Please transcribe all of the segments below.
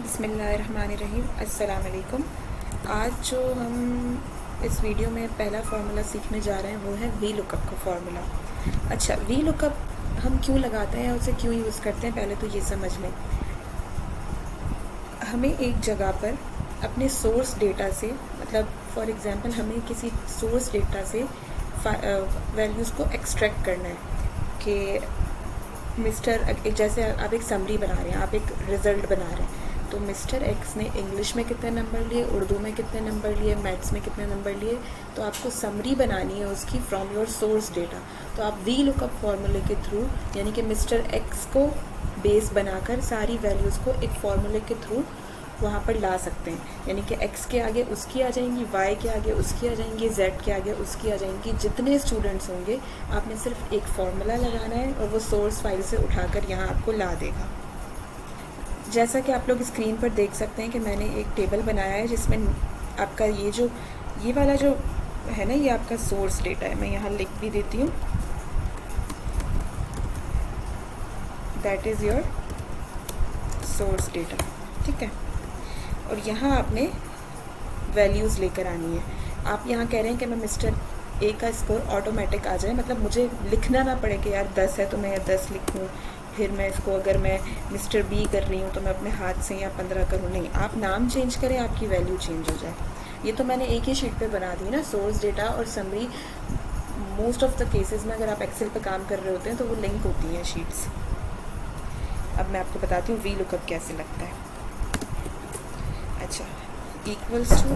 बिस्मिल्लाहिर्रहमानिर्रहीम। अस्सलाम वालेकुम। आज जो हम इस वीडियो में पहला फार्मूला सीखने जा रहे हैं वो है वी लुकअप का फार्मूला। अच्छा, वी लुकअप हम क्यों लगाते हैं, उसे क्यों यूज़ करते हैं, पहले तो ये समझ लें। हमें एक जगह पर अपने सोर्स डेटा से, मतलब फॉर एग्ज़ाम्पल हमें किसी सोर्स डेटा से वैल्यूज़ को एक्सट्रैक्ट करना है कि जैसे आप एक समरी बना रहे हैं, आप एक रिज़ल्ट बना रहे हैं, तो मिस्टर एक्स ने इंग्लिश में कितने नंबर लिए, उर्दू में कितने नंबर लिए, मैथ्स में कितने नंबर लिए, तो आपको समरी बनानी है उसकी फ्रॉम योर सोर्स डेटा। तो आप वी लुकअप फार्मूले के थ्रू, यानी कि मिस्टर एक्स को बेस बनाकर सारी वैल्यूज़ को एक फार्मूले के थ्रू वहाँ पर ला सकते हैं। यानी कि x के आगे उसकी आ जाएंगी, y के आगे उसकी आ जाएंगी, z के आगे उसकी आ जाएंगी। जितने स्टूडेंट्स होंगे आपने सिर्फ एक फार्मूला लगाना है और वो सोर्स फाइल से उठाकर यहाँ आपको ला देगा। जैसा कि आप लोग स्क्रीन पर देख सकते हैं कि मैंने एक टेबल बनाया है जिसमें आपका ये वाला जो है ना, ये आपका सोर्स डेटा है। मैं यहाँ लिख भी देती हूँ, that is your source data. ठीक है, और यहाँ आपने वैल्यूज़ लेकर आनी है। आप यहाँ कह रहे हैं कि मैं मिस्टर ए का स्कोर ऑटोमेटिक आ जाए, मतलब मुझे लिखना ना पड़े कि यार 10 है तो मैं 10 लिखूँ, फिर मैं इसको अगर मैं मिस्टर बी कर रही हूँ तो मैं अपने हाथ से या 15 करूँ। नहीं, आप नाम चेंज करें, आपकी वैल्यू चेंज हो जाए। ये तो मैंने एक ही शीट पे बना दी ना, सोर्स डेटा और summary. Most of the cases में अगर आप एक्सेल पे काम कर रहे होते हैं तो वो लिंक होती हैं शीट्स। अब मैं आपको बताती हूँ वी लुकअप कैसे लगता है। अच्छा, इक्वल्स टू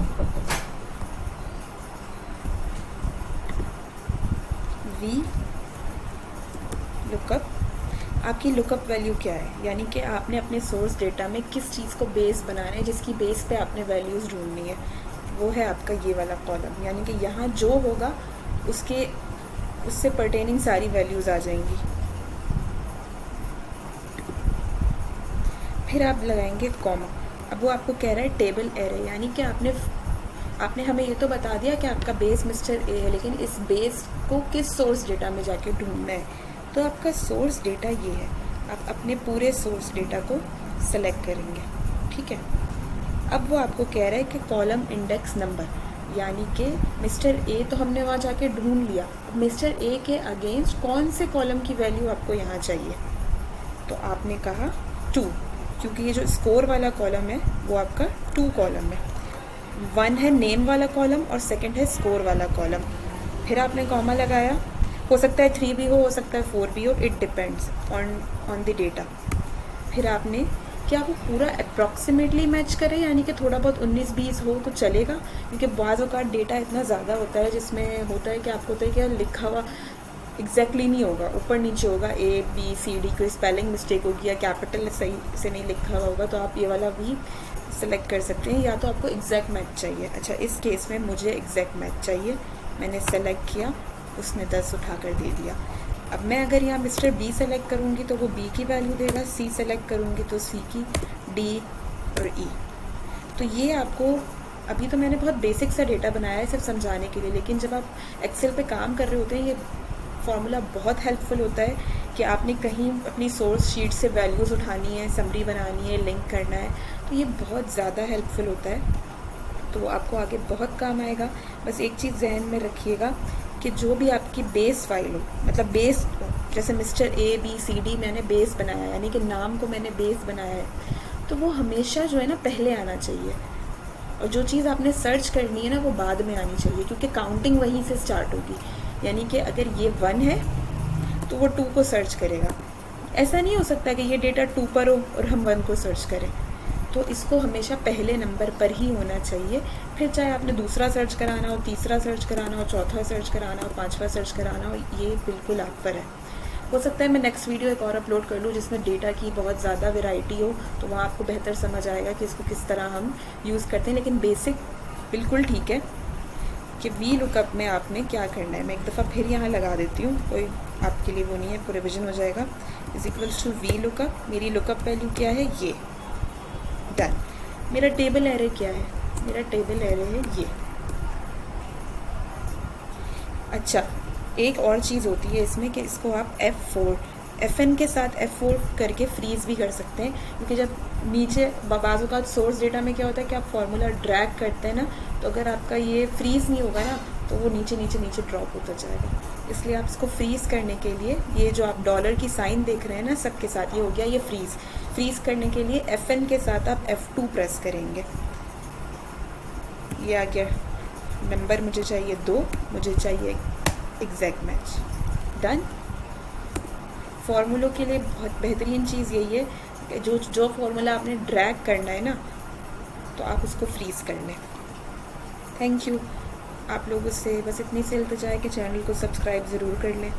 वी लुकअप। आपकी लुकअप वैल्यू क्या है, यानी कि आपने अपने सोर्स डेटा में किस चीज़ को बेस बनाना है, जिसकी बेस पे आपने वैल्यूज़ ढूंढनी है, वो है आपका ये वाला कॉलम। यानी कि यहाँ जो होगा उससे पर्टेनिंग सारी वैल्यूज़ आ जाएंगी। फिर आप लगाएंगे कॉमा। अब वो आपको कह रहा है टेबल एरे, यानी कि आपने हमें ये तो बता दिया कि आपका बेस मिस्टर ए है, लेकिन इस बेस को किस सोर्स डेटा में जाके ढूंढना है। तो आपका सोर्स डेटा ये है, आप अपने पूरे सोर्स डेटा को सेलेक्ट करेंगे। ठीक है, अब वो आपको कह रहा है कि कॉलम इंडेक्स नंबर, यानी कि मिस्टर ए तो हमने वहाँ जाके ढूंढ लिया, अब मिस्टर ए के अगेंस्ट कौन से कॉलम की वैल्यू आपको यहाँ चाहिए। तो आपने कहा 2, क्योंकि ये जो स्कोर वाला कॉलम है वो आपका 2 कॉलम है। 1 है नेम वाला कॉलम और सेकंड है स्कोर वाला कॉलम। फिर आपने कॉमा लगाया, हो सकता है 3 भी हो सकता है 4 भी हो, it depends on the data. फिर आपने क्या वो पूरा अप्रॉक्सीमेटली मैच करे, यानी कि थोड़ा बहुत 19-20 हो तो चलेगा, क्योंकि बाज़ औक़ात डेटा इतना ज़्यादा होता है जिसमें होता है कि आपको होता है कि लिखा हुआ एग्जैक्टली नहीं होगा, ऊपर नीचे होगा, ABCD, कोई स्पेलिंग मिस्टेक होगी या कैपिटल सही से नहीं लिखा हुआ होगा, तो आप ये वाला भी सेलेक्ट कर सकते हैं। या तो आपको एग्जैक्ट मैच चाहिए। अच्छा, इस केस में मुझे एग्जैक्ट मैच चाहिए, मैंने सेलेक्ट किया, उसने 10 उठा कर दे दिया। अब मैं अगर यहाँ मिस्टर बी सेलेक्ट करूँगी तो वो बी की वैल्यू देगा, सी सेलेक्ट करूँगी तो सी की, डी और ई। तो ये आपको, अभी तो मैंने बहुत बेसिक सा डेटा बनाया है सिर्फ समझाने के लिए, लेकिन जब आप एक्सेल पे काम कर रहे होते हैं ये फार्मूला बहुत हेल्पफुल होता है कि आपने कहीं अपनी सोर्स शीट से वैल्यूज़ उठानी है, समरी बनानी है, लिंक करना है, तो ये बहुत ज़्यादा हेल्पफुल होता है। तो आपको आगे बहुत काम आएगा। बस एक चीज़ जहन में रखिएगा कि जो भी आपकी बेस फाइल हो, मतलब बेस, जैसे मिस्टर ABCD मैंने बेस बनाया, यानी कि नाम को मैंने बेस बनाया है, तो वो हमेशा जो है ना पहले आना चाहिए, और जो चीज़ आपने सर्च करनी है ना वो बाद में आनी चाहिए, क्योंकि काउंटिंग वहीं से स्टार्ट होगी। यानी कि अगर ये 1 है तो वो 2 को सर्च करेगा। ऐसा नहीं हो सकता कि ये डेटा 2 पर हो और हम 1 को सर्च करें, तो इसको हमेशा पहले नंबर पर ही होना चाहिए। फिर चाहे आपने दूसरा सर्च कराना हो, तीसरा सर्च कराना हो, चौथा सर्च कराना हो, 5वां सर्च कराना हो, ये बिल्कुल आप पर है। हो सकता है मैं नेक्स्ट वीडियो एक और अपलोड कर लूँ जिसमें डेटा की बहुत ज़्यादा वैरायटी हो, तो वहाँ आपको बेहतर समझ आएगा कि इसको किस तरह हम यूज़ करते हैं। लेकिन बेसिक बिल्कुल ठीक है कि वी लुकअप में आपने क्या करना है। मैं एक दफ़ा फिर यहाँ लगा देती हूँ, कोई आपके लिए वो नहीं है, पूरा रिविजन हो जाएगा। Is equals to V lookup, मेरी लुकअप वैल्यू क्या है, ये डन। मेरा टेबल एरे क्या है, मेरा टेबल एरे है ये। अच्छा, एक और चीज़ होती है इसमें कि इसको आप F4 FN के साथ F4 करके फ्रीज़ भी कर सकते हैं, क्योंकि जब नीचे बाजू का सोर्स डेटा में क्या होता है कि आप फार्मूला ड्रैग करते हैं ना, तो अगर आपका ये फ्रीज़ नहीं होगा ना तो वो नीचे नीचे नीचे ड्रॉप होता जाएगा। इसलिए आप इसको फ्रीज़ करने के लिए ये जो आप डॉलर की साइन देख रहे हैं ना सबके साथ, ये हो गया ये फ्रीज़ करने के लिए FN के साथ आप F2 प्रेस करेंगे। ये आ गया नंबर, मुझे चाहिए 2, मुझे चाहिए एग्जैक्ट मैच। डन। फार्मूलों के लिए बहुत बेहतरीन चीज़ यही है कि जो फार्मूला आपने ड्रैग करना है ना तो आप उसको फ्रीज़ कर लें। Thank you. आप लोगों से बस इतनी सी इल्तिजा है कि चैनल को सब्सक्राइब ज़रूर कर लें।